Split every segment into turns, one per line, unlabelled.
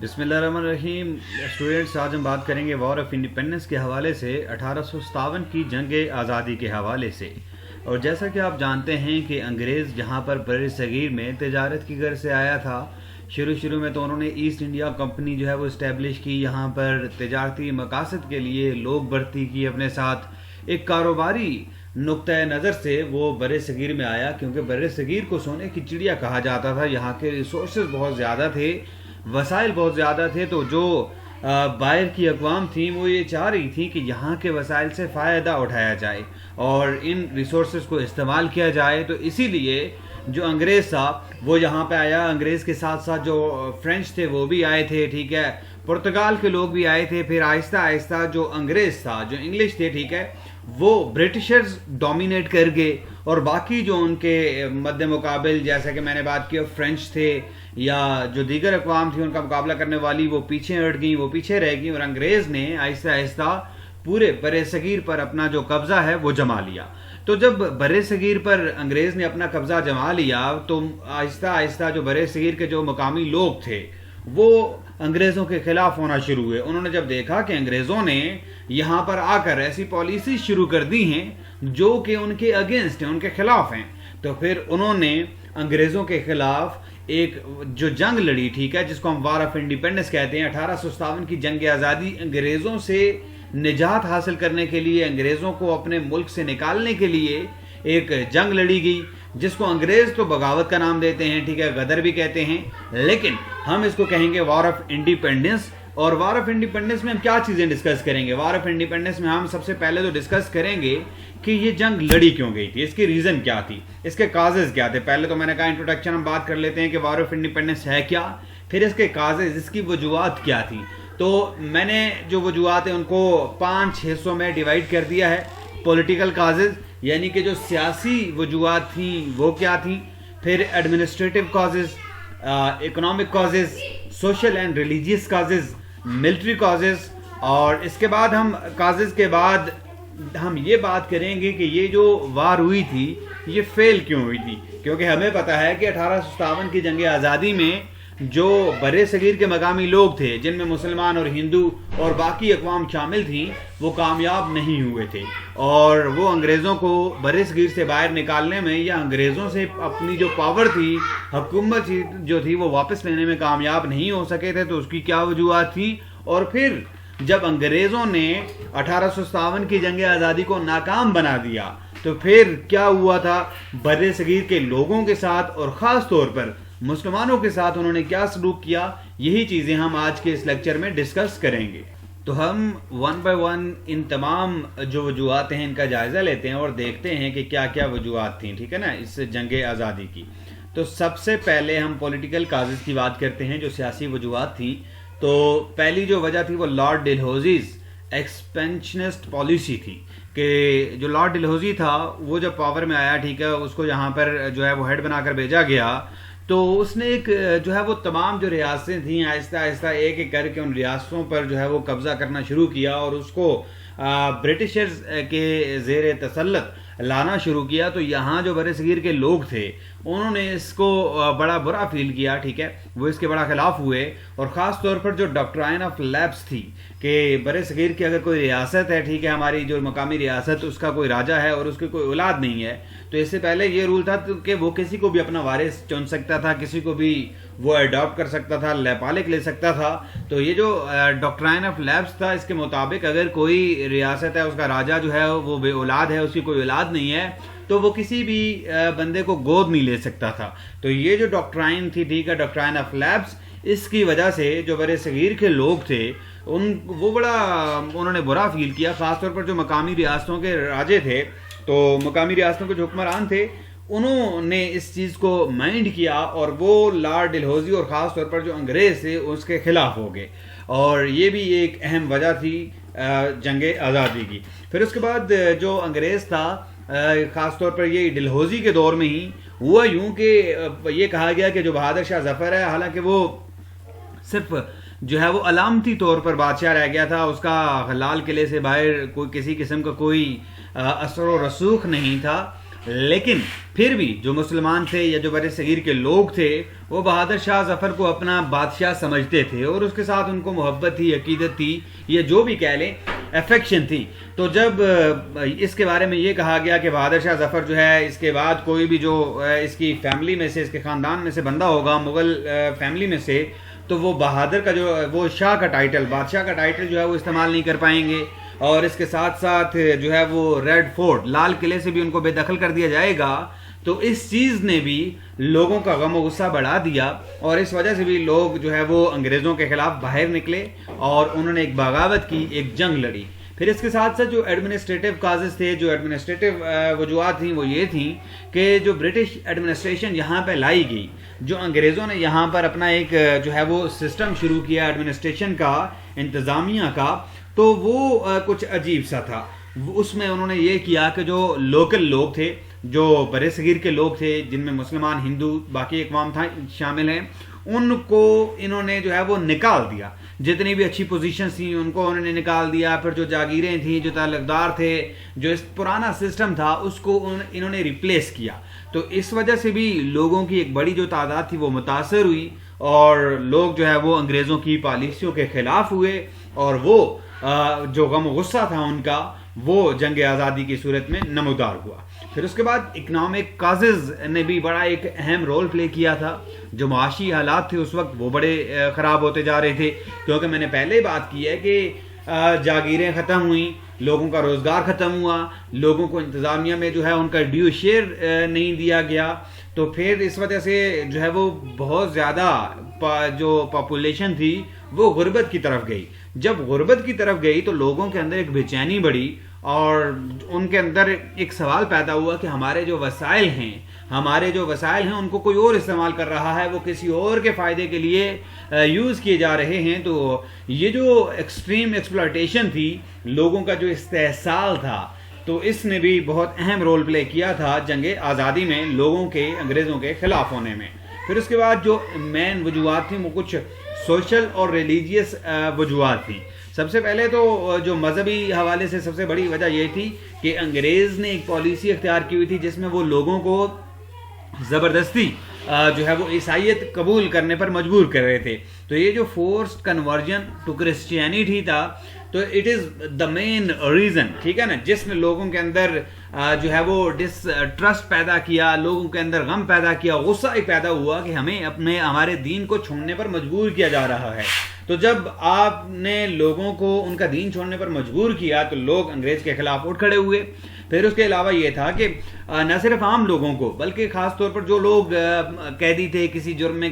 بسم اللہ الرحمن الرحیم. اسٹوڈنٹس، آج ہم بات کریں گے وار آف انڈیپینڈنس کے حوالے سے 1857 کی جنگ آزادی کے حوالے سے. اور جیسا کہ آپ جانتے ہیں کہ انگریز جہاں پر بر صغیر میں تجارت کی غرض سے آیا تھا، شروع میں تو انہوں نے ایسٹ انڈیا کمپنی جو ہے وہ اسٹیبلش کی، یہاں پر تجارتی مقاصد کے لیے لوگ بھرتی کی اپنے ساتھ. ایک کاروباری نقطۂ نظر سے وہ بر صغیر میں آیا، کیونکہ بر صغیر کو سونے کی چڑیا کہا جاتا تھا. یہاں کے ریسورسز بہت زیادہ تھے، وسائل بہت زیادہ تھے، تو جو باہر کی اقوام تھیں وہ یہ چاہ رہی تھیں کہ یہاں کے وسائل سے فائدہ اٹھایا جائے اور ان ریسورسز کو استعمال کیا جائے. تو اسی لیے جو انگریز تھا وہ یہاں پہ آیا. انگریز کے ساتھ ساتھ جو فرینچ تھے وہ بھی آئے تھے، ٹھیک ہے، پرتگال کے لوگ بھی آئے تھے. پھر آہستہ آہستہ جو انگریز تھا، جو انگلش تھے، ٹھیک ہے، وہ برٹشرز ڈومینیٹ کر گئے، اور باقی جو ان کے مد مقابل، جیسا کہ میں نے بات کی، فرینچ تھے یا جو دیگر اقوام تھی ان کا مقابلہ کرنے والی، وہ پیچھے ہٹ گئیں، وہ پیچھے رہ گئیں، اور انگریز نے آہستہ آہستہ پورے بر صغیر پر اپنا جو قبضہ ہے وہ جما لیا. تو جب بر صغیر پر انگریز نے اپنا قبضہ جما لیا تو آہستہ آہستہ جو بر صغیر کے جو مقامی لوگ تھے وہ انگریزوں کے خلاف ہونا شروع ہوئے. انہوں نے جب دیکھا کہ انگریزوں نے یہاں پر آ کر ایسی پالیسی شروع کر دی ہیں جو کہ ان کے اگینسٹ ہیں، ان کے خلاف ہیں، تو پھر انہوں نے انگریزوں کے خلاف ایک جو جنگ لڑی، ٹھیک ہے، جس کو ہم وار آف انڈیپینڈنس کہتے ہیں. 1857 کی جنگ آزادی انگریزوں سے نجات حاصل کرنے کے لیے، انگریزوں کو اپنے ملک سے نکالنے کے لیے ایک جنگ لڑی گئی، جس کو انگریز تو بغاوت کا نام دیتے ہیں، ٹھیک ہے، غدر بھی کہتے ہیں، لیکن ہم اس کو کہیں گے وار آف انڈیپینڈنس. اور وار آف انڈیپینڈنس میں ہم کیا چیزیں ڈسکس کریں گے؟ وار آف انڈیپینڈنس میں ہم سب سے پہلے تو ڈسکس کریں گے کہ یہ جنگ لڑی کیوں گئی تھی، اس کی ریزن کیا تھی، اس کے کازز کیا تھے. پہلے تو میں نے کہا انٹروڈکشن ہم بات کر لیتے ہیں کہ وار آف انڈیپینڈنس ہے کیا، پھر اس کے کازز، اس کی وجوہات کیا تھی. تو میں نے جو وجوہات ہیں ان کو 5 حصوں میں ڈیوائیڈ کر دیا ہے. پولیٹیکل کازز، یعنی کہ جو سیاسی وجوہات تھیں وہ کیا تھیں، پھر administrative causes, economic causes, social and religious causes, military causes, اور اس کے بعد ہم کازز کے بعد ہم یہ بات کریں گے کہ یہ جو وار ہوئی تھی یہ فیل کیوں ہوئی تھی. کیونکہ ہمیں پتہ ہے کہ 1857 کی جنگ آزادی میں جو بر صغیر کے مقامی لوگ تھے، جن میں مسلمان اور ہندو اور باقی اقوام شامل تھیں، وہ کامیاب نہیں ہوئے تھے، اور وہ انگریزوں کو بر صغیر سے باہر نکالنے میں یا انگریزوں سے اپنی جو پاور تھی، حکومت جو تھی، وہ واپس لینے میں کامیاب نہیں ہو سکے تھے. تو اس کی کیا وجوہات تھیں؟ اور پھر جب انگریزوں نے 1857 کی جنگ آزادی کو ناکام بنا دیا تو پھر کیا ہوا تھا بر صغیر کے لوگوں کے ساتھ، اور خاص طور پر مسلمانوں کے ساتھ انہوں نے کیا سلوک کیا. یہی چیزیں ہم آج کے اس لیکچر میں ڈسکس کریں گے. تو ہم 1 بائی 1 ان تمام جو وجوہات ہیں ان کا جائزہ لیتے ہیں اور دیکھتے ہیں کہ کیا کیا وجوہات تھیں، ٹھیک ہے نا، اس جنگ آزادی کی. تو سب سے پہلے ہم پولیٹیکل کازز کی بات کرتے ہیں، جو سیاسی وجوہات تھیں. تو پہلی جو وجہ تھی وہ لارڈ ڈلہوزیز ایکسپینشنسٹ پالیسی تھی، کہ جو لارڈ ڈلہوزی تھا وہ جب پاور میں آیا، ٹھیک ہے، اس کو یہاں پر جو ہے وہ ہیڈ بنا کر بھیجا گیا. تو اس نے ایک جو ہے وہ تمام جو ریاستیں تھیں آہستہ آہستہ ایک ایک کر کے ان ریاستوں پر جو ہے وہ قبضہ کرنا شروع کیا، اور اس کو برٹشرز کے زیر تسلط لانا شروع کیا. تو یہاں جو بر صغیر کے لوگ تھے انہوں نے اس کو بڑا برا فیل کیا، ٹھیک ہے، وہ اس کے بڑا خلاف ہوئے. اور خاص طور پر جو ڈاکٹرائن آف لیپس تھی کہ بر صغیر کی اگر کوئی ریاست ہے، ٹھیک ہے، ہماری جو مقامی ریاست، اس کا کوئی راجا ہے اور اس کی کوئی اولاد نہیں ہے، تو اس سے پہلے یہ رول تھا کہ وہ کسی کو بھی اپنا وارث چن سکتا تھا، کسی کو بھی وہ اڈاپٹ کر سکتا تھا، لیپالک لے سکتا تھا. تو یہ جو ڈاکٹرائن آف لیپس تھا، اس کے مطابق اگر کوئی ریاست ہے، اس کا راجا جو ہے وہ بے اولاد ہے، اس کی کوئی اولاد نہیں ہے، تو وہ کسی بھی بندے کو گود نہیں لے سکتا تھا. تو یہ جو ڈاکٹرائن تھی، ٹھیک ہے، ڈاکٹرائن آف لیپس، اس کی وجہ سے جو بر صغیر کے لوگ تھے وہ بڑا انہوں نے برا فیل کیا. خاص طور پر جو مقامی ریاستوں کے راجے تھے، تو مقامی ریاستوں کے جو حکمران تھے، انہوں نے اس چیز کو مائنڈ کیا، اور وہ لارڈ ڈلہوزی اور خاص طور پر جو انگریز تھے اس کے خلاف ہو گئے. اور یہ بھی ایک اہم وجہ تھی جنگ آزادی کی. پھر اس کے بعد جو انگریز تھا، خاص طور پر یہ ڈلہوزی کے دور میں ہی ہوا یوں کہ یہ کہا گیا کہ جو بہادر شاہ ظفر ہے، حالانکہ وہ صرف جو ہے وہ علامتی طور پر بادشاہ رہ گیا تھا، اس کا لال قلعے سے باہر کوئی کسی قسم کا کوئی اثر و رسوخ نہیں تھا، لیکن پھر بھی جو مسلمان تھے یا جو بر صغیر کے لوگ تھے وہ بہادر شاہ ظفر کو اپنا بادشاہ سمجھتے تھے اور اس کے ساتھ ان کو محبت تھی, عقیدت تھی, یہ جو بھی کہہ لیں افیکشن تھی. تو جب اس کے بارے میں یہ کہا گیا کہ بہادر شاہ ظفر جو ہے اس کے بعد کوئی بھی جو اس کی فیملی میں سے, اس کے خاندان میں سے بندہ ہوگا مغل فیملی میں سے, تو وہ بہادر کا جو وہ شاہ کا ٹائٹل, بادشاہ کا ٹائٹل جو ہے وہ استعمال نہیں کر پائیں گے, اور اس کے ساتھ ساتھ جو ہے وہ ریڈ فورٹ لال قلعے سے بھی ان کو بے دخل کر دیا جائے گا. تو اس چیز نے بھی لوگوں کا غم و غصہ بڑھا دیا اور اس وجہ سے بھی لوگ جو ہے وہ انگریزوں کے خلاف باہر نکلے اور انہوں نے ایک بغاوت کی, ایک جنگ لڑی. پھر اس کے ساتھ ساتھ جو ایڈمنسٹریٹو کازز تھے, جو ایڈمنسٹریٹو وجوہات تھیں, وہ یہ تھیں کہ جو برٹش ایڈمنسٹریشن یہاں پہ لائی گئی, جو انگریزوں نے یہاں پر اپنا ایک جو ہے وہ سسٹم شروع کیا ایڈمنسٹریشن کا, انتظامیہ کا, تو وہ کچھ عجیب سا تھا. اس میں انہوں نے یہ کیا کہ جو لوکل لوگ تھے, جو بر صغیر کے لوگ تھے جن میں مسلمان, ہندو, باقی اقوام تھا شامل ہیں, ان کو انہوں نے جو ہے وہ نکال دیا. جتنی بھی اچھی پوزیشنز تھیں ان کو انہوں نے نکال دیا. پھر جو جاگیریں تھیں, جو تعلقدار تھے, جو اس پرانا سسٹم تھا اس کو انہوں نے ریپلیس کیا. تو اس وجہ سے بھی لوگوں کی ایک بڑی جو تعداد تھی وہ متاثر ہوئی اور لوگ جو ہے وہ انگریزوں کی پالیسیوں کے خلاف ہوئے اور وہ جو غم و غصہ تھا ان کا وہ جنگ آزادی کی صورت میں نمودار ہوا. پھر اس کے بعد اکنامک کازز نے بھی بڑا ایک اہم رول پلے کیا تھا. جو معاشی حالات تھے اس وقت وہ بڑے خراب ہوتے جا رہے تھے, کیونکہ میں نے پہلے بات کی ہے کہ جاگیریں ختم ہوئیں, لوگوں کا روزگار ختم ہوا, لوگوں کو انتظامیہ میں جو ہے ان کا ڈیو شیئر نہیں دیا گیا. تو پھر اس وجہ سے جو ہے وہ بہت زیادہ جو پاپولیشن تھی وہ غربت کی طرف گئی. جب غربت کی طرف گئی تو لوگوں کے اندر ایک بے چینی بڑھی اور ان کے اندر ایک سوال پیدا ہوا کہ ہمارے جو وسائل ہیں ان کو کوئی اور استعمال کر رہا ہے, وہ کسی اور کے فائدے کے لیے یوز کیے جا رہے ہیں. تو یہ جو ایکسٹریم ایکسپلائٹیشن تھی, لوگوں کا جو استحصال تھا, تو اس نے بھی بہت اہم رول پلے کیا تھا جنگ آزادی میں لوگوں کے انگریزوں کے خلاف ہونے میں. پھر اس کے بعد جو مین وجوہات تھیں وہ کچھ سوشل اور ریلیجیس وجوہات تھیں. سب سے پہلے تو جو مذہبی حوالے سے سب سے بڑی وجہ یہ تھی کہ انگریز نے ایک پالیسی اختیار کی ہوئی تھی جس میں وہ لوگوں کو زبردستی جو ہے وہ عیسائیت قبول کرنے پر مجبور کر رہے تھے. تو یہ جو فورسڈ کنورژن ٹو کرسچینٹی تھا, تو it is the main reason, ٹھیک ہے نا, جس نے لوگوں کے اندر جو ہے وہ ڈسٹرسٹ پیدا کیا, لوگوں کے اندر غم پیدا کیا, غصہ ہی پیدا ہوا کہ ہمیں ہمارے دین کو چھوڑنے پر مجبور کیا جا رہا ہے. تو جب آپ نے لوگوں کو ان کا دین چھوڑنے پر مجبور کیا تو لوگ انگریز کے خلاف اٹھ کھڑے ہوئے. پھر اس کے علاوہ یہ تھا کہ نہ صرف عام لوگوں کو بلکہ خاص طور پر جو لوگ قیدی تھے, کسی جرم میں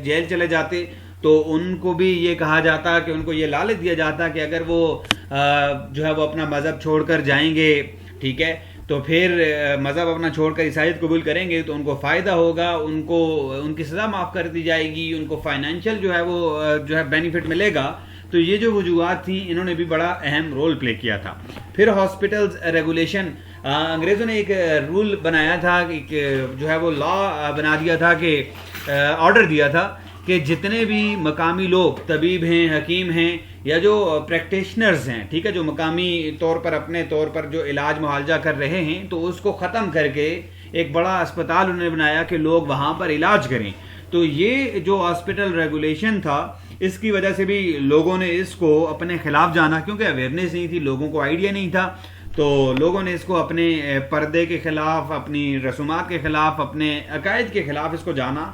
جیل چلے جاتے, تو ان کو بھی یہ کہا جاتا کہ ان کو یہ لالچ دیا جاتا کہ اگر وہ جو ہے وہ اپنا مذہب چھوڑ کر جائیں گے, ٹھیک ہے, تو پھر مذہب اپنا چھوڑ کر عیسائیت قبول کریں گے تو ان کو فائدہ ہوگا, ان کو ان کی سزا معاف کر دی جائے گی, ان کو فائنینشیل جو ہے وہ جو ہے بینیفٹ ملے گا. تو یہ جو وجوہات تھیں انہوں نے بھی بڑا اہم رول پلے کیا تھا. پھر ہاسپٹلز ریگولیشن, انگریزوں نے ایک رول بنایا تھا کہ جو ہے وہ لا بنا دیا تھا کہ آرڈر دیا تھا کہ جتنے بھی مقامی لوگ طبیب ہیں, حکیم ہیں یا جو پریکٹیشنرز ہیں, ٹھیک ہے, جو مقامی طور پر اپنے طور پر جو علاج معالجہ کر رہے ہیں, تو اس کو ختم کر کے ایک بڑا اسپتال انہوں نے بنایا کہ لوگ وہاں پر علاج کریں. تو یہ جو ہاسپٹل ریگولیشن تھا اس کی وجہ سے بھی لوگوں نے اس کو اپنے خلاف جانا, کیونکہ اویئرنیس نہیں تھی, لوگوں کو آئیڈیا نہیں تھا, تو لوگوں نے اس کو اپنے پردے کے خلاف, اپنی رسومات کے خلاف, اپنے عقائد کے خلاف اس کو جانا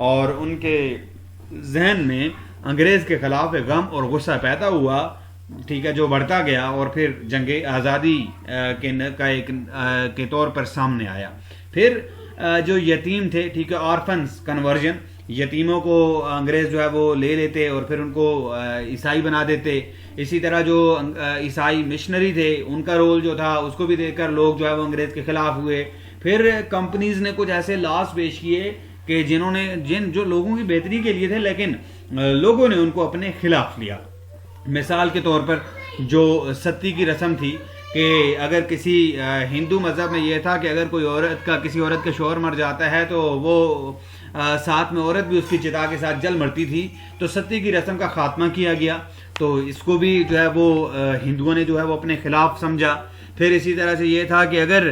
اور ان کے ذہن میں انگریز کے خلاف غم اور غصہ پیدا ہوا, ٹھیک ہے, جو بڑھتا گیا اور پھر جنگ آزادی کے طور پر سامنے آیا. پھر جو یتیم تھے, ٹھیک ہے, آرفنز کنورژن, یتیموں کو انگریز جو ہے وہ لے لیتے اور پھر ان کو عیسائی بنا دیتے. اسی طرح جو عیسائی مشنری تھے ان کا رول جو تھا اس کو بھی دیکھ کر لوگ جو ہے وہ انگریز کے خلاف ہوئے. پھر کمپنیز نے کچھ ایسے لاز پیش کیے کہ جو لوگوں کی بہتری کے لیے تھے لیکن لوگوں نے ان کو اپنے خلاف لیا. مثال کے طور پر جو ستی کی رسم تھی کہ اگر کسی ہندو مذہب میں یہ تھا کہ اگر کوئی کسی عورت کا شوہر مر جاتا ہے تو وہ ساتھ میں عورت بھی اس کی چتا کے ساتھ جل مرتی تھی, تو ستی کی رسم کا خاتمہ کیا گیا. تو اس کو بھی جو ہے وہ ہندوؤں نے جو ہے وہ اپنے خلاف سمجھا. پھر اسی طرح سے یہ تھا کہ اگر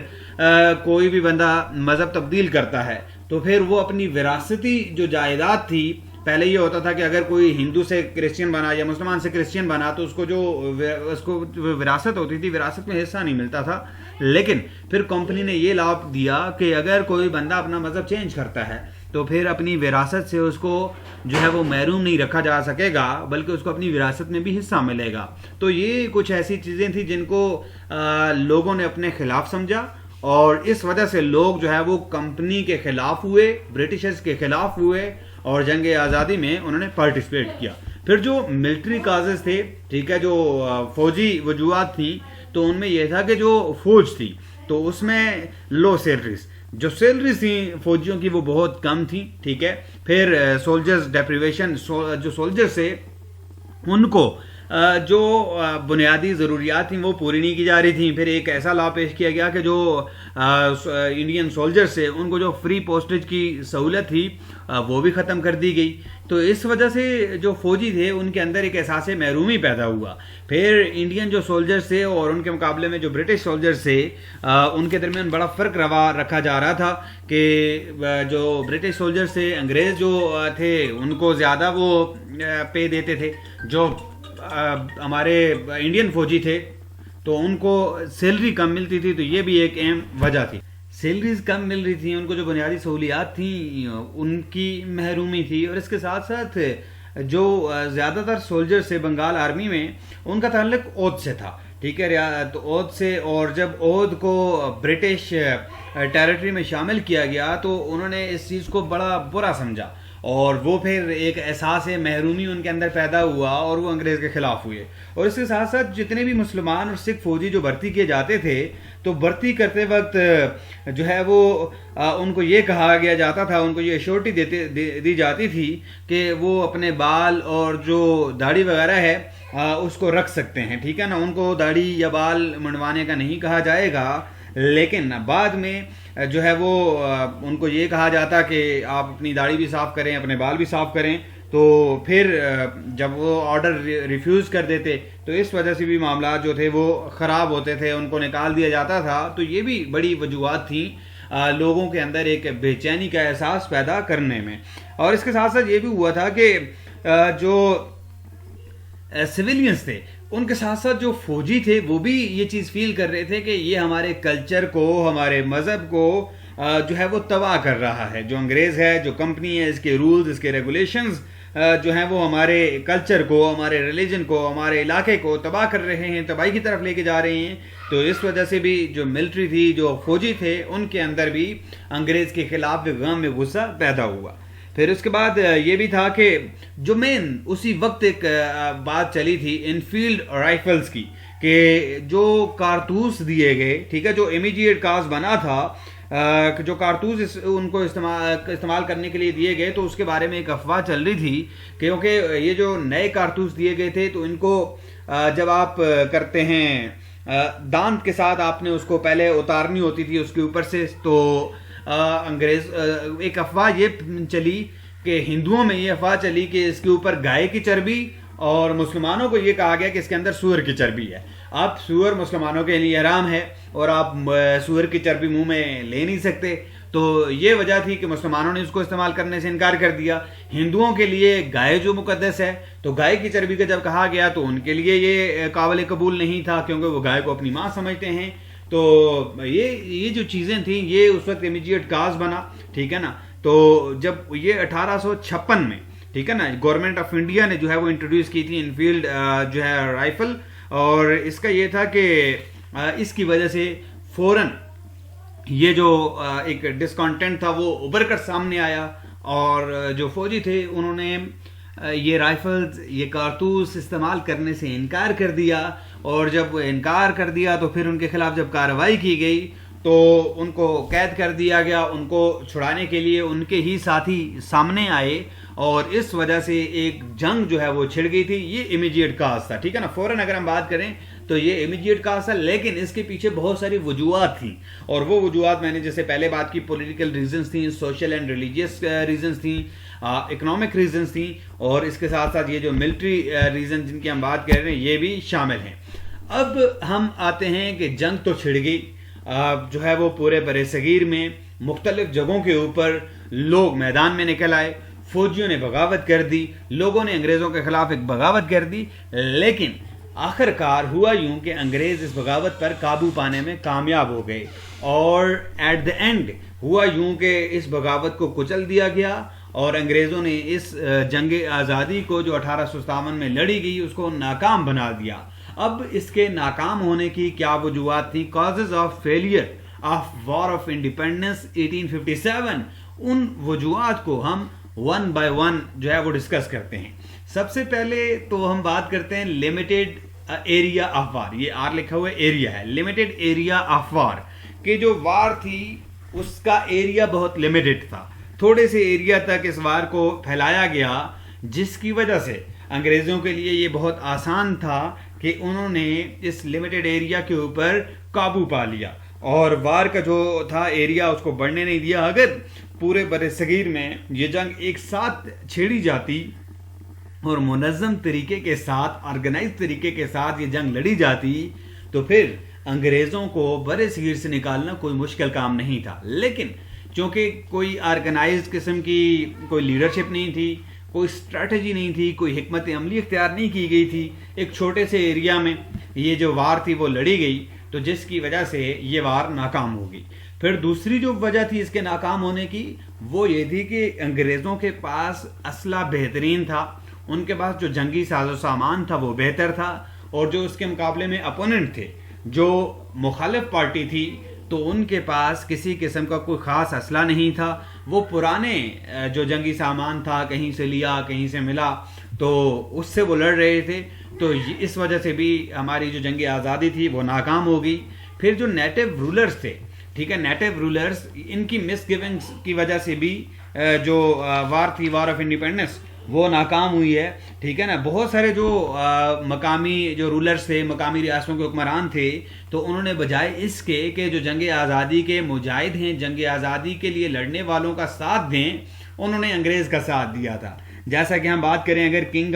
کوئی بھی بندہ مذہب تبدیل کرتا ہے تو پھر وہ اپنی وراثتی جو جائیداد تھی، پہلے یہ ہوتا تھا کہ اگر کوئی ہندو سے کرسچین بنا یا مسلمان سے کرسچین بنا تو اس کو وراثت ہوتی تھی، وراثت میں حصہ نہیں ملتا تھا. لیکن پھر کمپنی نے یہ لاء دیا کہ اگر کوئی بندہ اپنا مذہب چینج کرتا ہے تو پھر اپنی وراثت سے اس کو جو ہے وہ محروم نہیں رکھا جا سکے گا، بلکہ اس کو اپنی وراثت میں بھی حصہ ملے گا. تو یہ کچھ ایسی چیزیں تھیں جن کو لوگوں نے اپنے خلاف سمجھا، اور اس وجہ سے لوگ جو ہے وہ کمپنی کے خلاف ہوئے، برٹشرز کے خلاف ہوئے، اور جنگ آزادی میں انہوں نے پارٹیسپیٹ کیا. پھر جو ملٹری کازز تھے، ٹھیک ہے، جو فوجی وجوہات تھیں، تو ان میں یہ تھا کہ جو فوج تھی تو اس میں لو سیلریز، جو سیلریز تھیں فوجیوں کی وہ بہت کم تھیں، ٹھیک ہے. پھر سولجرز ڈیپریویشن، جو سولجرز تھے ان کو جو بنیادی ضروریات تھیں وہ پوری نہیں کی جا رہی تھیں. پھر ایک ایسا لا پیش کیا گیا کہ جو انڈین سولجرز سے ان کو جو فری پوسٹیج کی سہولت تھی وہ بھی ختم کر دی گئی. تو اس وجہ سے جو فوجی تھے ان کے اندر ایک احساس محرومی پیدا ہوا. پھر انڈین جو سولجرز تھے اور ان کے مقابلے میں جو برٹش سولجرز تھے ان کے درمیان بڑا فرق رکھا جا رہا تھا کہ جو برٹش سولجرز تھے، انگریز جو تھے ان کو زیادہ وہ پے دیتے تھے، جو ہمارے انڈین فوجی تھے تو ان کو سیلری کم ملتی تھی. تو یہ بھی ایک اہم وجہ تھی، سیلریز کم مل رہی تھیں، ان کو جو بنیادی سہولیات تھیں ان کی محرومی تھی. اور اس کے ساتھ ساتھ جو زیادہ تر سولجر سے بنگال آرمی میں ان کا تعلق اودھ سے تھا، ٹھیک ہے، تو اودھ سے. اور جب اودھ کو برٹش ٹیریٹری میں شامل کیا گیا تو انہوں نے اس چیز کو بڑا برا سمجھا، اور وہ پھر ایک احساس محرومی ان کے اندر پیدا ہوا اور وہ انگریز کے خلاف ہوئے. اور اس کے ساتھ ساتھ جتنے بھی مسلمان اور سکھ فوجی جو بھرتی کیے جاتے تھے تو بھرتی کرتے وقت جو ہے وہ ان کو یہ کہا گیا جاتا تھا، ان کو یہ ایشورٹی دی جاتی تھی کہ وہ اپنے بال اور جو داڑھی وغیرہ ہے اس کو رکھ سکتے ہیں، ٹھیک ہے نا. ان کو داڑھی یا بال منڈوانے کا نہیں کہا جائے گا، لیکن بعد میں جو ہے وہ ان کو یہ کہا جاتا کہ آپ اپنی داڑھی بھی صاف کریں، اپنے بال بھی صاف کریں. تو پھر جب وہ آرڈر ریفیوز کر دیتے تو اس وجہ سے بھی معاملات جو تھے وہ خراب ہوتے تھے، ان کو نکال دیا جاتا تھا. تو یہ بھی بڑی وجوہات تھیں لوگوں کے اندر ایک بے چینی کا احساس پیدا کرنے میں. اور اس کے ساتھ ساتھ یہ بھی ہوا تھا کہ جو سویلینز تھے ان کے ساتھ ساتھ جو فوجی تھے وہ بھی یہ چیز فیل کر رہے تھے کہ یہ ہمارے کلچر کو، ہمارے مذہب کو جو ہے وہ تباہ کر رہا ہے. جو انگریز ہے، جو کمپنی ہے، اس کے رولز، اس کے ریگولیشنز جو ہیں وہ ہمارے کلچر کو، ہمارے ریلیجن کو، ہمارے علاقے کو تباہ کر رہے ہیں، تباہی کی طرف لے کے جا رہے ہیں. تو اس وجہ سے بھی جو ملٹری تھی، جو فوجی تھے، ان کے اندر بھی انگریز کے خلاف غم میں غصہ پیدا ہوا. پھر اس کے بعد یہ بھی تھا کہ جو مین اسی وقت ایک بات چلی تھی انفیلڈ رائفلز کی، کہ جو کارتوس دیے گئے، ٹھیک ہے، جو امیجیٹ کاز بنا تھا، جو کارتوس ان کو استعمال کرنے کے لیے دیے گئے، تو اس کے بارے میں ایک افواہ چل رہی تھی کیونکہ یہ جو نئے کارتوس دیے گئے تھے تو ان کو جب آپ کرتے ہیں دانت کے ساتھ آپ نے اس کو پہلے اتارنی ہوتی تھی اس کے اوپر سے. تو انگریز ایک افواہ یہ چلی کہ ہندوؤں میں یہ افواہ چلی کہ اس کے اوپر گائے کی چربی، اور مسلمانوں کو یہ کہا گیا کہ اس کے اندر سور کی چربی ہے. آپ سور مسلمانوں کے لیے حرام ہے اور آپ سور کی چربی منہ میں لے نہیں سکتے. تو یہ وجہ تھی کہ مسلمانوں نے اس کو استعمال کرنے سے انکار کر دیا. ہندوؤں کے لیے گائے جو مقدس ہے، تو گائے کی چربی کا جب کہا گیا تو ان کے لیے یہ قابل قبول نہیں تھا کیونکہ وہ گائے کو اپنی ماں سمجھتے ہیں. تو یہ جو چیزیں تھیں یہ اس وقت امیجیٹ کاز بنا، ٹھیک ہے نا. تو جب یہ 1856 میں، ٹھیک ہے نا، گورنمنٹ آف انڈیا نے جو ہے وہ انٹروڈیوس کی تھی انفیلڈ جو ہے رائفل، اور اس کا یہ تھا کہ اس کی وجہ سے فوراً یہ جو ایک ڈسکانٹینٹ تھا وہ ابھر کر سامنے آیا، اور جو فوجی تھے انہوں نے یہ رائفلز، یہ کارتوس استعمال کرنے سے انکار کر دیا. اور جب انکار کر دیا تو پھر ان کے خلاف جب کارروائی کی گئی تو ان کو قید کر دیا گیا. ان کو چھڑانے کے لیے ان کے ہی ساتھی سامنے آئے اور اس وجہ سے ایک جنگ جو ہے وہ چھڑ گئی تھی. یہ امیجیٹ کاز تھا، ٹھیک ہے نا. فوراً اگر ہم بات کریں تو یہ امیجیٹ کاز تھا، لیکن اس کے پیچھے بہت ساری وجوہات تھیں، اور وہ وجوہات میں نے جیسے پہلے بات کی پولیٹیکل ریزنز تھیں، سوشل اینڈ ریلیجیس ریزنز تھیں، اکنامک ریزنز تھیں، اور اس کے ساتھ ساتھ یہ جو ملٹری ریزن جن کی ہم بات کر رہے ہیں یہ بھی شامل ہیں. اب ہم آتے ہیں کہ جنگ تو چھڑ گئی، جو ہے وہ پورے بر صغیر میں مختلف جگہوں کے اوپر لوگ میدان میں نکل آئے، فوجیوں نے بغاوت کر دی، لوگوں نے انگریزوں کے خلاف ایک بغاوت کر دی، لیکن آخر کار ہوا یوں کہ انگریز اس بغاوت پر قابو پانے میں کامیاب ہو گئے، اور ایٹ دا اینڈ ہوا یوں کہ اس بغاوت کو کچل دیا گیا، اور انگریزوں نے اس جنگ آزادی کو جو 1857 میں لڑی گئی اس کو ناکام بنا دیا۔ اب اس کے ناکام ہونے کی کیا وجوہات تھیں؟ Causes of failure of war of independence 1857، ان وجوہات کو ہم ون بائی ون جو ہے وہ ڈسکس کرتے ہیں۔ سب سے پہلے تو ہم بات کرتے ہیں لمیٹڈ ایریا آف وار، یہ آر لکھا ہوا ایریا ہے، لمیٹڈ ایریا آف وار، کہ جو وار تھی اس کا ایریا بہت لمیٹڈ تھا، تھوڑے سے ایریا تک اس وار کو پھیلایا گیا، جس کی وجہ سے انگریزوں کے لیے یہ بہت آسان تھا کہ انہوں نے اس لمیٹڈ ایریا کے اوپر قابو پا لیا، اور وار کا جو تھا ایریا اس کو بڑھنے نہیں دیا۔ اگر پورے بر صغیر میں یہ جنگ ایک ساتھ چھیڑی جاتی اور منظم طریقے کے ساتھ، آرگنائز طریقے کے ساتھ یہ جنگ لڑی جاتی، تو پھر انگریزوں کو بر صغیر سے نکالنا کوئی مشکل کام نہیں تھا۔ لیکن چونکہ کوئی آرگنائز قسم کی کوئی لیڈرشپ نہیں تھی، کوئی اسٹریٹجی نہیں تھی، کوئی حکمت عملی اختیار نہیں کی گئی تھی، ایک چھوٹے سے ایریا میں یہ جو وار تھی وہ لڑی گئی، تو جس کی وجہ سے یہ وار ناکام ہو گئی۔ پھر دوسری جو وجہ تھی اس کے ناکام ہونے کی وہ یہ تھی کہ انگریزوں کے پاس اسلحہ بہترین تھا، ان کے پاس جو جنگی ساز و سامان تھا وہ بہتر تھا، اور جو اس کے مقابلے میں اپوننٹ تھے، جو مخالف پارٹی تھی، تو ان کے پاس کسی قسم کا کوئی خاص اسلحہ نہیں تھا، وہ پرانے جو جنگی سامان تھا کہیں سے لیا کہیں سے ملا، تو اس سے وہ لڑ رہے تھے، تو اس وجہ سے بھی ہماری جو جنگ آزادی تھی وہ ناکام ہو گئی۔ پھر جو نیٹو رولرز تھے، ٹھیک ہے، نیٹو رولرز، ان کی مس گیونگز کی وجہ سے بھی جو وار تھی، وار آف انڈیپینڈنس، وہ ناکام ہوئی ہے، ٹھیک ہے نا۔ بہت سارے جو مقامی جو رولرز تھے، مقامی ریاستوں کے حکمران تھے، تو انہوں نے بجائے اس کے کہ جو جنگ آزادی کے مجاہد ہیں، جنگ آزادی کے لیے لڑنے والوں کا ساتھ دیں، انہوں نے انگریز کا ساتھ دیا تھا۔ جیسا کہ ہم بات کریں اگر کنگ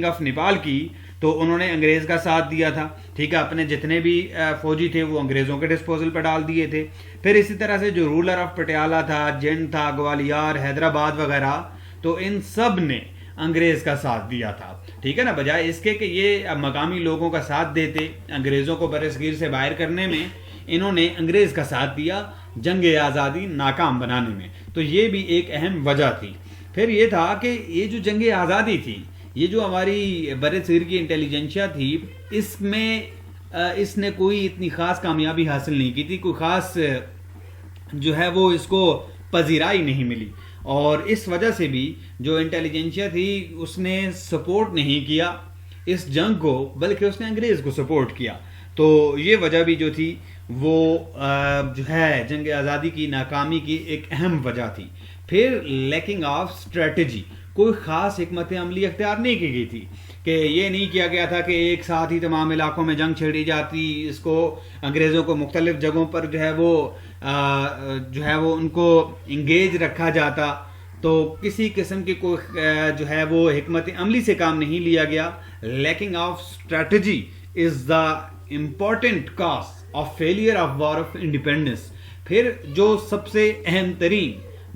آف نیپال کی، تو انہوں نے انگریز کا ساتھ دیا تھا، ٹھیک ہے، اپنے جتنے بھی فوجی تھے وہ انگریزوں کے ڈسپوزل پہ ڈال دیے تھے۔ پھر اسی طرح سے جو رولر آف پٹیالہ تھا، جنڈ تھا، گوالیار، حیدرآباد وغیرہ، تو ان سب نے انگریز کا ساتھ دیا تھا، ٹھیک ہے نا۔ بجائے اس کے کہ یہ مقامی لوگوں کا ساتھ دیتے انگریزوں کو بر صغیر سے باہر کرنے میں، انہوں نے انگریز کا ساتھ دیا جنگ آزادی ناکام بنانے میں، تو یہ بھی ایک اہم وجہ تھی۔ پھر یہ تھا کہ یہ جو جنگ آزادی تھی، یہ جو ہماری بر صغیر کی انٹیلیجنسیا تھی، اس میں اس نے کوئی اتنی خاص کامیابی حاصل نہیں کی تھی، کوئی خاص جو ہے وہ اس کو پذیرائی نہیں ملی، اور اس وجہ سے بھی جو انٹیلیجنسیا تھی اس نے سپورٹ نہیں کیا اس جنگ کو، بلکہ اس نے انگریز کو سپورٹ کیا۔ تو یہ وجہ بھی جو تھی وہ جو ہے جنگ آزادی کی ناکامی کی ایک اہم وجہ تھی۔ پھر لیکنگ آف اسٹریٹجی، کوئی خاص حکمت عملی اختیار نہیں کی گئی تھی، کہ یہ نہیں کیا گیا تھا کہ ایک ساتھ ہی تمام علاقوں میں جنگ چھیڑی جاتی، اس کو انگریزوں کو مختلف جگہوں پر جو ہے وہ ان کو انگیج رکھا جاتا، تو کسی قسم کی کوئی جو ہے وہ حکمت عملی سے کام نہیں لیا گیا۔ Lacking of strategy is the important cause of failure of war of independence. پھر جو سب سے اہم ترین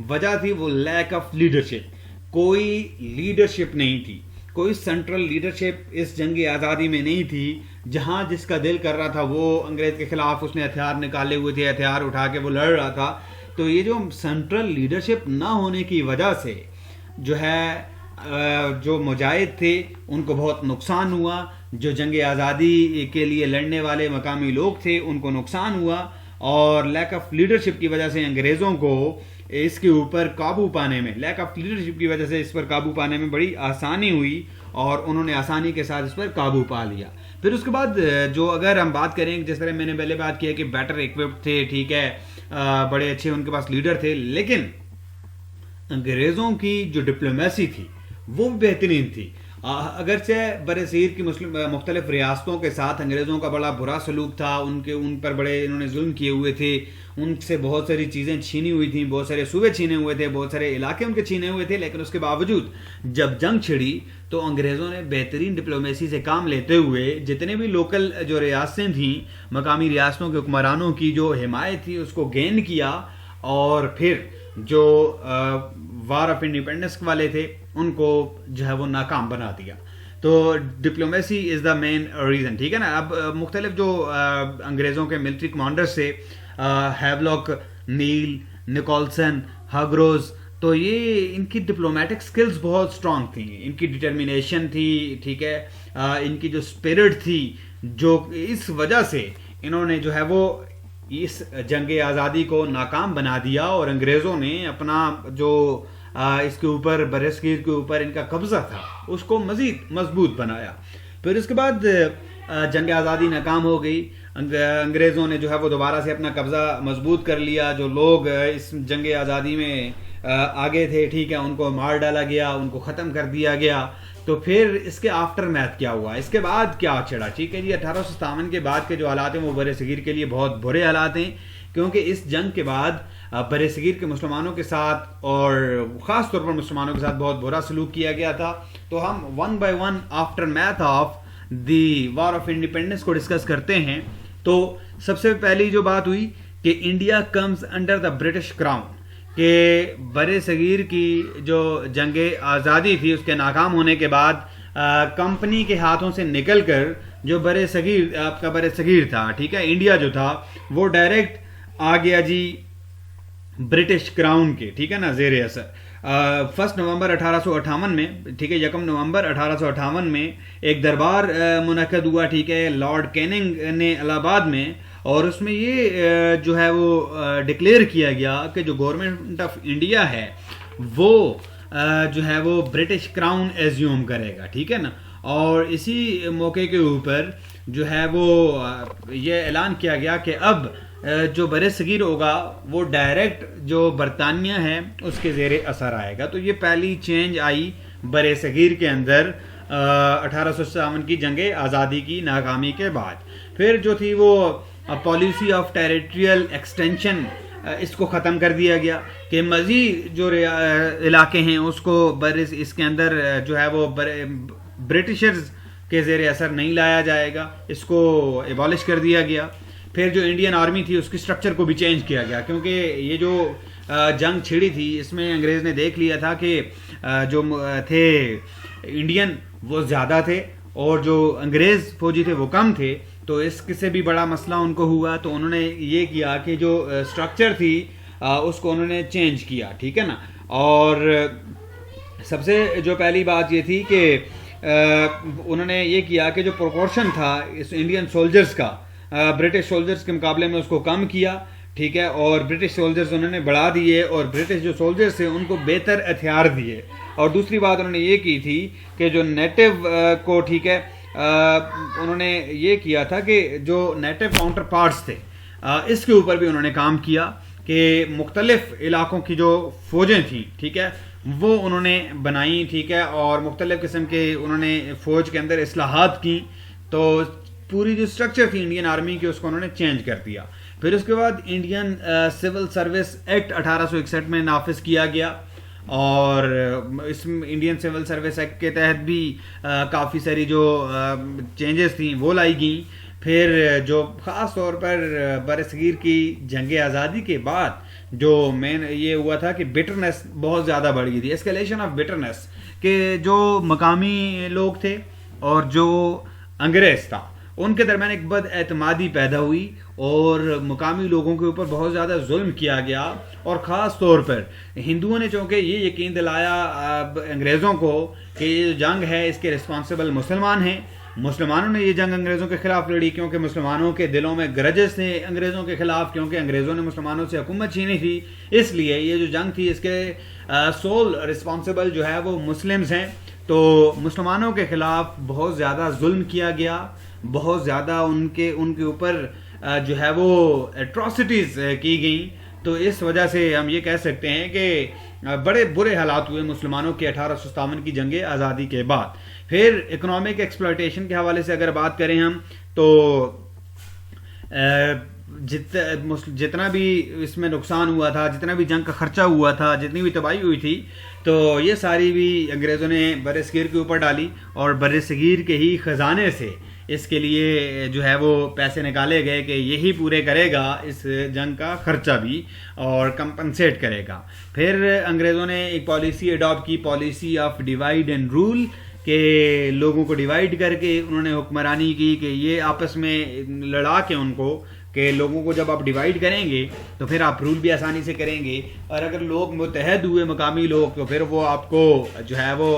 وجہ تھی وہ لیک آف لیڈرشپ، کوئی لیڈرشپ نہیں تھی، کوئی سینٹرل لیڈرشپ اس جنگ آزادی میں نہیں تھی۔ جہاں جس کا دل کر رہا تھا وہ انگریز کے خلاف اس نے ہتھیار نکالے ہوئے تھے، ہتھیار اٹھا کے وہ لڑ رہا تھا۔ تو یہ جو سینٹرل لیڈرشپ نہ ہونے کی وجہ سے جو ہے جو مجاہد تھے ان کو بہت نقصان ہوا، جو جنگ آزادی کے لیے لڑنے والے مقامی لوگ تھے ان کو نقصان ہوا، اور لیک آف لیڈرشپ کی وجہ سے انگریزوں کو اس کے اوپر قابو پانے میں، لیک آف لیڈرشپ کی وجہ سے اس پر قابو پانے میں بڑی آسانی ہوئی، اور انہوں نے آسانی کے ساتھ اس پر قابو پا لیا۔ پھر اس کے بعد جو اگر ہم بات کریں، جس طرح میں نے پہلے بات کیا کہ بیٹر ایکوپڈ تھے، ٹھیک ہے، بڑے اچھے ان کے پاس لیڈر تھے، لیکن انگریزوں کی جو ڈپلومیسی تھی وہ بہترین تھی، اگرچہ برصغیر کی مختلف ریاستوں کے ساتھ انگریزوں کا بڑا برا سلوک تھا، ان پر بڑے انہوں نے ظلم کیے ہوئے تھے، ان سے بہت ساری چیزیں چھینی ہوئی تھیں، بہت سارے صوبے چھینے ہوئے تھے، بہت سارے علاقے ان کے چھینے ہوئے تھے، لیکن اس کے باوجود جب جنگ چھڑی تو انگریزوں نے بہترین ڈپلومیسی سے کام لیتے ہوئے جتنے بھی لوکل جو ریاستیں تھیں، مقامی ریاستوں کے حکمرانوں کی جو حمایت تھی اس کو گین کیا، اور پھر جو وار آف انڈیپینڈنس والے تھے ان کو جو ہے وہ ناکام بنا دیا. تو ڈپلومیسی از دا مین ریزن. ٹھیک ہے نا. اب مختلف جو انگریزوں کے ملٹری کمانڈر سے ہیولاک، نیل، نکولسن، ہگروز، تو یہ ان کی ڈپلومیٹک سکلز بہت سٹرونگ تھیں، ان کی ڈٹرمینیشن تھی، ٹھیک ہے، ان کی جو اسپرٹ تھی، جو اس وجہ سے انہوں نے جو ہے وہ اس جنگ آزادی کو ناکام بنا دیا، اور انگریزوں نے اپنا جو اس کے اوپر برصغیر کے اوپر ان کا قبضہ تھا اس کو مزید مضبوط بنایا. پھر اس کے بعد جنگ آزادی ناکام ہو گئی، انگریزوں نے جو ہے وہ دوبارہ سے اپنا قبضہ مضبوط کر لیا. جو لوگ اس جنگ آزادی میں آگے تھے، ٹھیک ہے، ان کو مار ڈالا گیا، ان کو ختم کر دیا گیا. تو پھر اس کے آفٹر میتھ کیا ہوا، اس کے بعد کیا چڑھا؟ ٹھیک ہے جی، 1857 کے بعد کے جو حالات ہیں وہ برصغیر کے لیے بہت برے حالات ہیں، کیونکہ اس جنگ کے بعد برصغیر کے مسلمانوں کے ساتھ اور خاص طور پر مسلمانوں کے ساتھ بہت برا سلوک کیا گیا تھا. تو ہم one by one aftermath of the war of independence کو ڈسکس کرتے ہیں. تو سب سے پہلی جو بات ہوئی کہ India comes under the British crown, کہ برصغیر کی جو جنگ آزادی تھی اس کے ناکام ہونے کے بعد کمپنی کے ہاتھوں سے نکل کر جو برصغیر آپ کا برصغیر تھا، ٹھیک ہے، انڈیا جو تھا وہ ڈائریکٹ آ گیا جی برٹش کراؤن کے، ٹھیک ہے نا، زیر اثر. 1 نومبر 1858 میں، ٹھیک ہے، 1 نومبر 1858 میں ایک دربار منعقد ہوا، ٹھیک ہے، لارڈ کیننگ نے الہ آباد میں، اور اس میں یہ جو ہے وہ ڈکلیئر کیا گیا کہ جو گورنمنٹ آف انڈیا ہے وہ جو ہے وہ برٹش کراؤن ایزیوم کرے گا، ٹھیک ہے نا. اور اسی موقع کے اوپر جو ہے وہ یہ اعلان کیا گیا کہ اب جو برصغیر ہوگا وہ ڈائریکٹ جو برطانیہ ہے اس کے زیر اثر آئے گا. تو یہ پہلی چینج آئی برصغیر کے اندر 1857 کی جنگ آزادی کی ناکامی کے بعد. پھر جو تھی وہ پالیسی آف ٹیریٹریل ایکسٹینشن، اس کو ختم کر دیا گیا کہ مزید جو علاقے ہیں اس کو اس کے اندر جو ہے وہ برٹشرز کے زیر اثر نہیں لایا جائے گا، اس کو ایبالش کر دیا گیا. پھر جو انڈین آرمی تھی اس کی سٹرکچر کو بھی چینج کیا گیا، کیونکہ یہ جو جنگ چھڑی تھی اس میں انگریز نے دیکھ لیا تھا کہ جو تھے انڈین وہ زیادہ تھے اور جو انگریز فوجی تھے وہ کم تھے. تو اس سے بھی بڑا مسئلہ ان کو ہوا، تو انہوں نے یہ کیا کہ جو سٹرکچر تھی اس کو انہوں نے چینج کیا، ٹھیک ہے نا. اور سب سے جو پہلی بات یہ تھی کہ انہوں نے یہ کیا کہ جو پروپورشن تھا اس انڈین سولجرز کا برٹش سولجرز کے مقابلے میں اس کو کم کیا، ٹھیک ہے، اور برٹش سولجرز انہوں نے بڑھا دیے، اور برٹش جو سولجرز تھے ان کو بہتر ہتھیار دیے. اور دوسری بات انہوں نے یہ کی تھی کہ جو نیٹو کو، ٹھیک ہے، انہوں نے یہ کیا تھا کہ جو نیٹو کاؤنٹر پارٹس تھے اس کے اوپر بھی انہوں نے کام کیا کہ مختلف علاقوں کی جو فوجیں تھیں، ٹھیک ہے، وہ انہوں نے بنائیں، ٹھیک ہے، اور مختلف قسم کے انہوں نے فوج کے اندر اصلاحات کی. تو پوری جو سٹرکچر تھی انڈین آرمی کی اس کو انہوں نے چینج کر دیا. پھر اس کے بعد انڈین سول سروس ایکٹ 1861 میں نافذ کیا گیا، اور اس انڈین سول سروس ایکٹ کے تحت بھی کافی ساری جو چینجز تھیں وہ لائی گئیں. پھر جو خاص طور پر برصغیر کی جنگ آزادی کے بعد جو مین یہ ہوا تھا کہ بٹرنس بہت زیادہ بڑھ گئی تھی، اسکیلیشن آف بٹرنس، کہ جو مقامی لوگ تھے اور جو انگریز تھا ان کے درمیان ایک بد اعتمادی پیدا ہوئی، اور مقامی لوگوں کے اوپر بہت زیادہ ظلم کیا گیا. اور خاص طور پر ہندوؤں نے چونکہ یہ یقین دلایا انگریزوں کو کہ یہ جو جنگ ہے اس کے رسپانسبل مسلمان ہیں. مسلمانوں نے یہ جنگ انگریزوں کے خلاف لڑی، کیونکہ مسلمانوں کے دلوں میں گرجز تھے انگریزوں کے خلاف، کیونکہ انگریزوں نے مسلمانوں سے حکومت چھینی تھی. اس لیے یہ جو جنگ تھی اس کے سول رسپانسبل جو ہے وہ مسلمز ہیں. تو مسلمانوں کے خلاف بہت زیادہ ظلم کیا گیا، بہت زیادہ ان کے اوپر جو ہے وہ ایٹراسٹیز کی گئیں. تو اس وجہ سے ہم یہ کہہ سکتے ہیں کہ بڑے برے حالات ہوئے مسلمانوں کے 1857 کی جنگ آزادی کے بعد. پھر اکنامک ایکسپلائٹیشن کے حوالے سے اگر بات کریں ہم تو جتنا بھی اس میں نقصان ہوا تھا، جتنا بھی جنگ کا خرچہ ہوا تھا، جتنی بھی تباہی ہوئی تھی، تو یہ ساری بھی انگریزوں نے بر صغیر کے اوپر ڈالی، اور بر صغیر کے ہی خزانے سے اس کے لیے جو ہے وہ پیسے نکالے گئے کہ یہی پورے کرے گا اس جنگ کا خرچہ بھی اور کمپنسیٹ کرے گا۔ پھر انگریزوں نے ایک پالیسی اڈاپٹ کی، policy of divide and rule, کہ لوگوں کو ڈیوائڈ کر کے انہوں نے حکمرانی کی کہ یہ آپس میں لڑا کے ان کو کہ لوگوں کو جب آپ ڈیوائڈ کریں گے تو پھر آپ رول بھی آسانی سے کریں گے، اور اگر لوگ متحد ہوئے مقامی لوگ تو پھر وہ آپ کو جو ہے وہ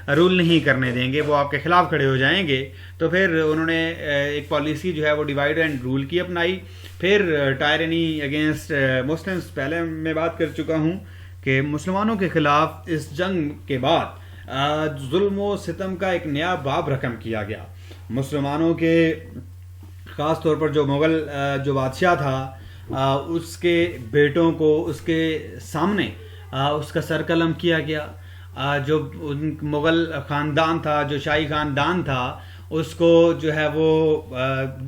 رول نہیں کرنے دیں گے، وہ آپ کے خلاف کھڑے ہو جائیں گے۔ تو پھر انہوں نے ایک پالیسی جو ہے وہ ڈیوائڈ اینڈ رول کی اپنائی۔ پھر ٹائرنی اگینسٹ مسلمس، پہلے میں بات کر چکا ہوں کہ مسلمانوں کے خلاف اس جنگ کے بعد ظلم و ستم کا ایک نیا باب رقم کیا گیا۔ مسلمانوں کے خاص طور پر جو مغل جو بادشاہ تھا اس کے بیٹوں کو اس کے سامنے اس کا سر قلم کیا گیا۔ جو مغل خاندان تھا، جو شاہی خاندان تھا، اس کو جو ہے وہ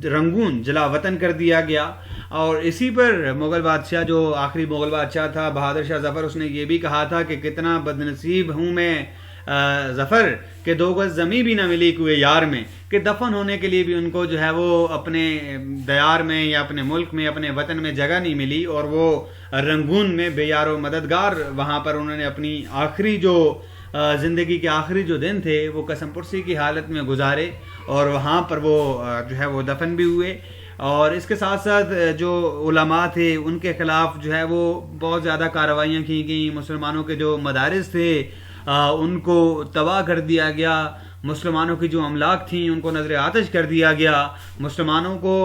رنگون جلا وطن کر دیا گیا۔ اور اسی پر مغل بادشاہ جو آخری مغل بادشاہ تھا بہادر شاہ ظفر، اس نے یہ بھی کہا تھا کہ کتنا بد نصیب ہوں میں ظفر کہ 2 گز زمیں بھی نہ ملی کوئی یار میں، کہ دفن ہونے کے لیے بھی ان کو جو ہے وہ اپنے دیار میں یا اپنے ملک میں، اپنے وطن میں جگہ نہیں ملی، اور وہ رنگون میں بے یار و مددگار وہاں پر انہوں نے اپنی آخری جو زندگی کے آخری جو دن تھے وہ قسم پرسی کی حالت میں گزارے، اور وہاں پر وہ جو ہے وہ دفن بھی ہوئے۔ اور اس کے ساتھ ساتھ جو علماء تھے ان کے خلاف جو ہے وہ بہت زیادہ کارروائیاں کی گئیں، مسلمانوں کے جو مدارس تھے ان کو تباہ کر دیا گیا، مسلمانوں کی جو املاک تھیں ان کو نظر آتش کر دیا گیا، مسلمانوں کو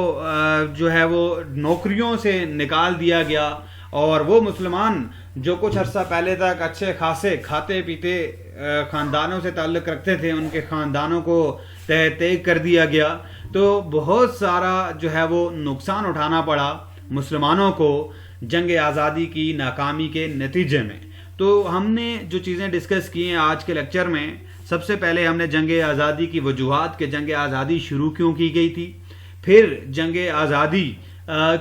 جو ہے وہ نوکریوں سے نکال دیا گیا، اور وہ مسلمان جو کچھ عرصہ پہلے تک اچھے خاصے کھاتے پیتے خاندانوں سے تعلق رکھتے تھے، ان کے خاندانوں کو تہ تیگ کر دیا گیا۔ تو بہت سارا جو ہے وہ نقصان اٹھانا پڑا مسلمانوں کو جنگ آزادی کی ناکامی کے نتیجے میں۔ تو ہم نے جو چیزیں ڈسکس کی ہیں آج کے لیکچر میں، سب سے پہلے ہم نے جنگ آزادی کی وجوہات کہ جنگ آزادی شروع کیوں کی گئی تھی، پھر جنگ آزادی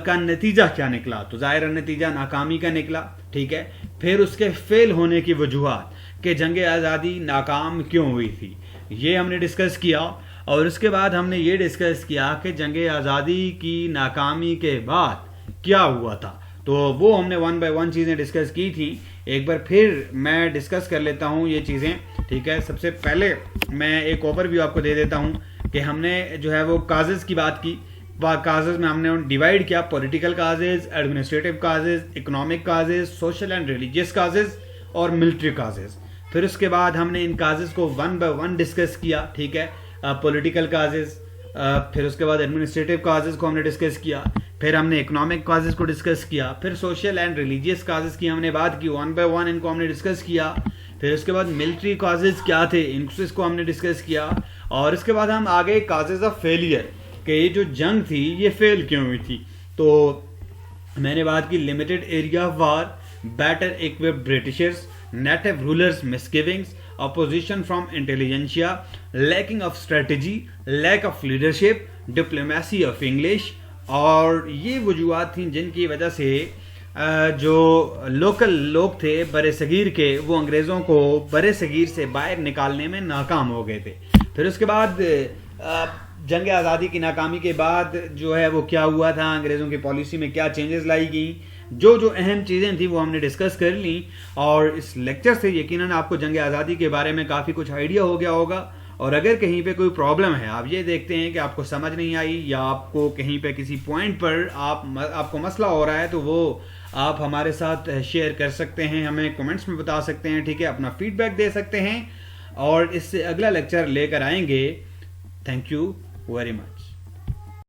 کا نتیجہ کیا نکلا، تو ظاہر نتیجہ ناکامی کا نکلا، ٹھیک ہے۔ پھر اس کے فیل ہونے کی وجوہات کہ جنگ آزادی ناکام کیوں ہوئی تھی، یہ ہم نے ڈسکس کیا۔ اور اس کے بعد ہم نے یہ ڈسکس کیا کہ جنگ آزادی کی ناکامی کے بعد کیا ہوا تھا، تو وہ ہم نے 1 بائی 1 چیزیں ڈسکس کی تھیں۔ ایک بار پھر میں ڈسکس کر لیتا ہوں یہ چیزیں، ٹھیک ہے۔ سب سے پہلے میں ایک اوور ویو آپ کو دے دیتا ہوں کہ ہم نے جو ہے وہ کازز کی بات کی۔ کازز میں ہم نے ڈیوائڈ کیا، political causes, administrative causes, economic causes, social and religious causes اور ملٹری کازز۔ پھر اس کے بعد ہم نے ان کازز کو 1 بائی 1 ڈسکس کیا، ٹھیک ہے۔ پولیٹیکل کازز، پھر اس کے بعد ایڈمنسٹریٹو کازز کو ہم نے ڈسکس کیا، پھر ہم نے اکنامک کازز کو ڈسکس کیا، پھر سوشل اینڈ ریلیجیس کازز کی ہم نے بات کی، 1 بائی 1 ان کو ہم نے ڈسکس کیا۔ پھر اس کے بعد ملٹری کازز کیا تھے، ان کو ہم نے ڈسکس کیا، اور اس کے بعد ہم آگے کازز آف فیلئر کہ یہ جو جنگ تھی یہ فیل کیوں ہوئی تھی۔ تو میں نے بات کی limited area of war, better occupied Britishers, native rulers misgivings, opposition from intelligentsia, lacking of strategy, lack of leadership, diplomacy of English, اور یہ وجوہات تھیں جن کی وجہ سے جو لوکل لوگ تھے بر صغیر کے وہ انگریزوں کو بر صغیر سے باہر نکالنے میں ناکام ہو گئے تھے۔ پھر اس کے بعد جنگ آزادی کی ناکامی کے بعد جو ہے وہ کیا ہوا تھا، انگریزوں کی پالیسی میں کیا چینجز لائی گئیں، جو اہم چیزیں تھیں وہ ہم نے ڈسکس کر لیں، اور اس لیکچر سے یقیناً آپ کو جنگ آزادی کے بارے میں کافی کچھ آئیڈیا ہو گیا ہوگا۔ اور اگر کہیں پہ کوئی پرابلم ہے، آپ یہ دیکھتے ہیں کہ آپ کو سمجھ نہیں آئی یا آپ کو کہیں پہ کسی پوائنٹ پر آپ کو مسئلہ ہو رہا ہے، تو وہ آپ ہمارے ساتھ شیئر کر سکتے ہیں، ہمیں کمنٹس میں بتا سکتے ہیں، ٹھیک ہے، اپنا فیڈ بیک دے سکتے ہیں، اور اس سے اگلا لیکچر لے کر آئیں گے۔ Thank you very much.